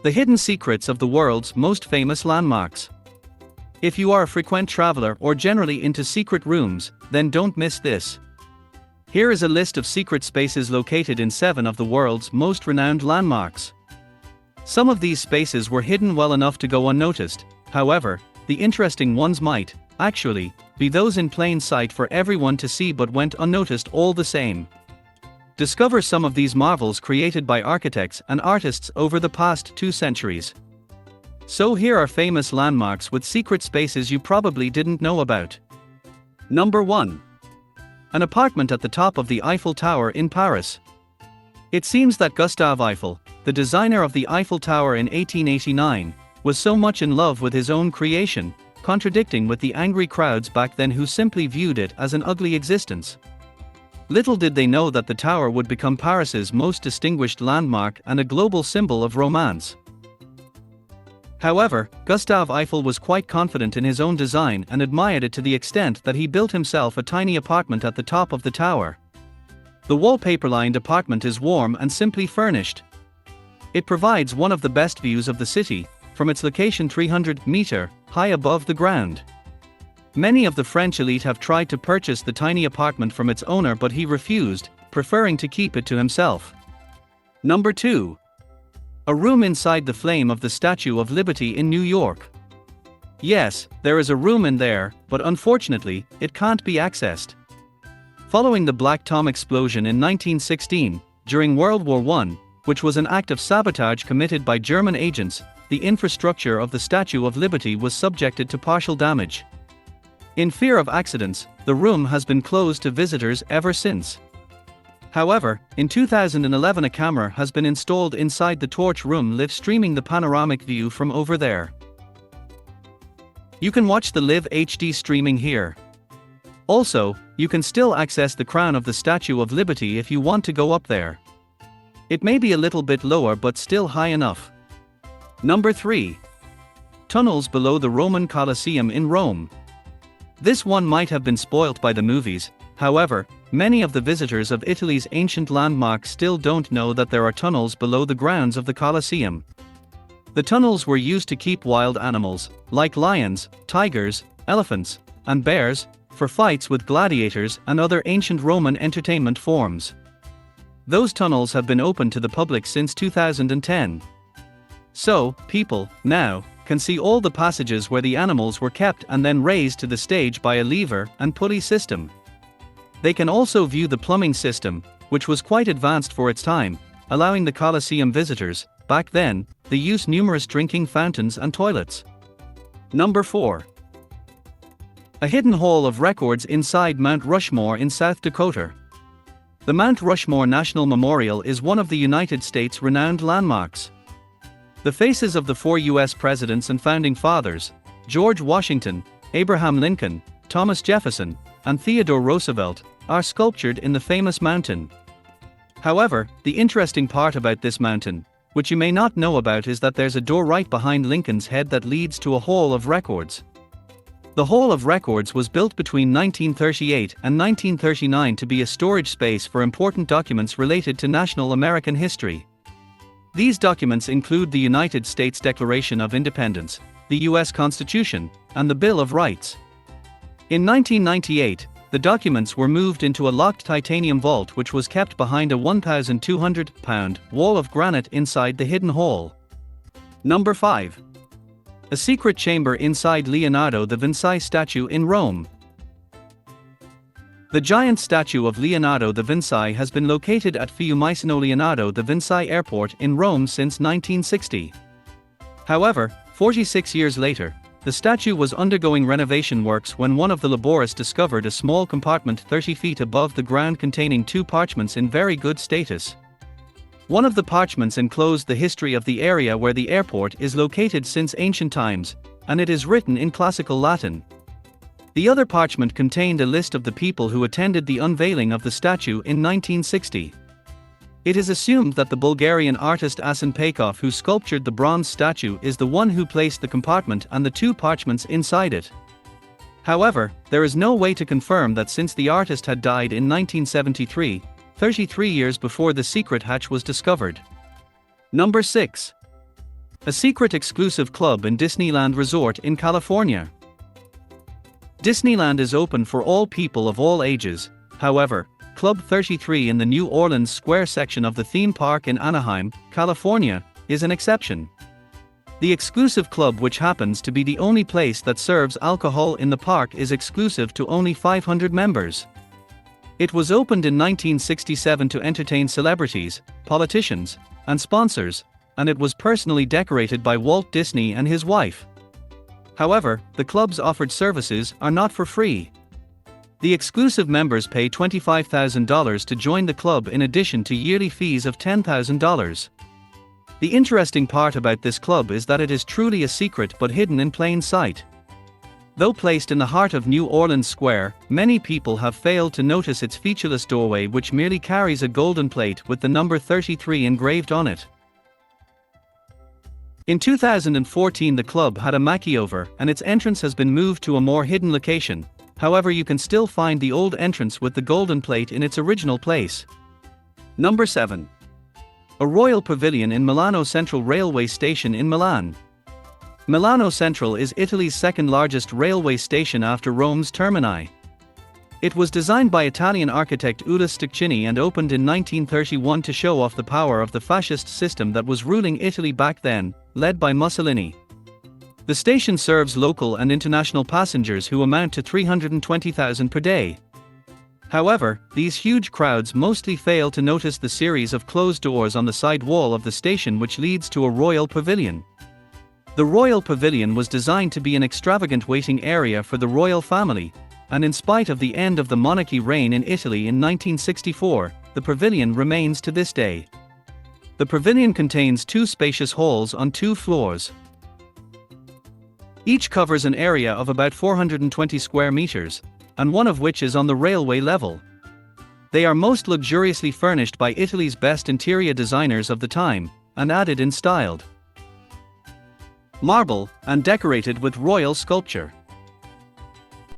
The hidden secrets of the world's most famous landmarks. If you are a frequent traveler or generally into secret rooms, then don't miss this. Here is a list of secret spaces located in 7 of the world's most renowned landmarks. Some of these spaces were hidden well enough to go unnoticed, however, the interesting ones might, actually, be those in plain sight for everyone to see but went unnoticed all the same. Discover some of these marvels created by architects and artists over the past 2 centuries. So here are famous landmarks with secret spaces you probably didn't know about. Number 1. An apartment at the top of the Eiffel Tower in Paris. It seems that Gustave Eiffel, the designer of the Eiffel Tower in 1889, was so much in love with his own creation, contradicting with the angry crowds back then who simply viewed it as an ugly existence. Little did they know that the tower would become Paris's most distinguished landmark and a global symbol of romance. However, Gustave Eiffel was quite confident in his own design and admired it to the extent that he built himself a tiny apartment at the top of the tower. The wallpaper-lined apartment is warm and simply furnished. It provides one of the best views of the city, from its location 300 meters high above the ground. Many of the French elite have tried to purchase the tiny apartment from its owner, but he refused, preferring to keep it to himself. Number 2. A room inside the flame of the Statue of Liberty in New York. Yes, there is a room in there, but unfortunately, it can't be accessed. Following the Black Tom explosion in 1916, during World War I, which was an act of sabotage committed by German agents, the infrastructure of the Statue of Liberty was subjected to partial damage. In fear of accidents, the room has been closed to visitors ever since. However, in 2011 a camera has been installed inside the torch room live streaming the panoramic view from over there. You can watch the live HD streaming here. Also, you can still access the crown of the Statue of Liberty if you want to go up there. It may be a little bit lower but still high enough. Number 3. Tunnels below the Roman Colosseum in Rome. This one might have been spoilt by the movies, however, many of the visitors of Italy's ancient landmark still don't know that there are tunnels below the grounds of the Colosseum. The tunnels were used to keep wild animals, like lions, tigers, elephants, and bears, for fights with gladiators and other ancient Roman entertainment forms. Those tunnels have been open to the public since 2010. So, people, now, can see all the passages where the animals were kept and then raised to the stage by a lever and pulley system. They can also view the plumbing system, which was quite advanced for its time, allowing the Colosseum visitors, back then, the use numerous drinking fountains and toilets. Number 4. A hidden hall of records inside Mount Rushmore in South Dakota. The Mount Rushmore National Memorial is one of the United States' renowned landmarks. The faces of the 4 U.S. presidents and founding fathers, George Washington, Abraham Lincoln, Thomas Jefferson, and Theodore Roosevelt, are sculptured in the famous mountain. However, the interesting part about this mountain, which you may not know about, is that there's a door right behind Lincoln's head that leads to a Hall of Records. The Hall of Records was built between 1938 and 1939 to be a storage space for important documents related to national American history. These documents include the United States Declaration of Independence, the U.S. Constitution, and the Bill of Rights. In 1998, the documents were moved into a locked titanium vault which was kept behind a 1,200-pound wall of granite inside the hidden hall. Number 5. A secret chamber inside Leonardo da Vinci statue in Rome. The giant statue of Leonardo da Vinci has been located at Fiumicino Leonardo da Vinci Airport in Rome since 1960. However, 46 years later, the statue was undergoing renovation works when one of the laborists discovered a small compartment 30 feet above the ground containing 2 parchments in very good status. One of the parchments enclosed the history of the area where the airport is located since ancient times, and it is written in classical Latin. The other parchment contained a list of the people who attended the unveiling of the statue in 1960. It is assumed that the Bulgarian artist Asen Peikov, who sculptured the bronze statue, is the one who placed the compartment and the 2 parchments inside it. However, there is no way to confirm that since the artist had died in 1973, 33 years before the secret hatch was discovered. Number 6. a secret exclusive club in Disneyland Resort in California. Disneyland is open for all people of all ages. However, Club 33 in the New Orleans Square section of the theme park in Anaheim, California, is an exception. The exclusive club, which happens to be the only place that serves alcohol in the park, is exclusive to only 500 members. It was opened in 1967 to entertain celebrities, politicians, and sponsors, and it was personally decorated by Walt Disney and his wife. However, the club's offered services are not for free. The exclusive members pay $25,000 to join the club in addition to yearly fees of $10,000. The interesting part about this club is that it is truly a secret but hidden in plain sight. Though placed in the heart of New Orleans Square, many people have failed to notice its featureless doorway, which merely carries a golden plate with the number 33 engraved on it. In 2014, the club had a makeover and its entrance has been moved to a more hidden location. However, you can still find the old entrance with the golden plate in its original place. Number 7. A Royal Pavilion in Milano Central Railway Station in Milan. Milano Central is Italy's second largest railway station after Rome's Termini. It was designed by Italian architect Uda Stacchini and opened in 1931 to show off the power of the fascist system that was ruling Italy back then, led by Mussolini. The station serves local and international passengers who amount to 320,000 per day. However, these huge crowds mostly fail to notice the series of closed doors on the side wall of the station, which leads to a royal pavilion. The Royal Pavilion was designed to be an extravagant waiting area for the royal family, and in spite of the end of the monarchy reign in Italy in 1964, the pavilion remains to this day. The pavilion contains 2 spacious halls on 2 floors. Each covers an area of about 420 square meters, and one of which is on the railway level. They are most luxuriously furnished by Italy's best interior designers of the time, and added in styled marble, and decorated with royal sculpture.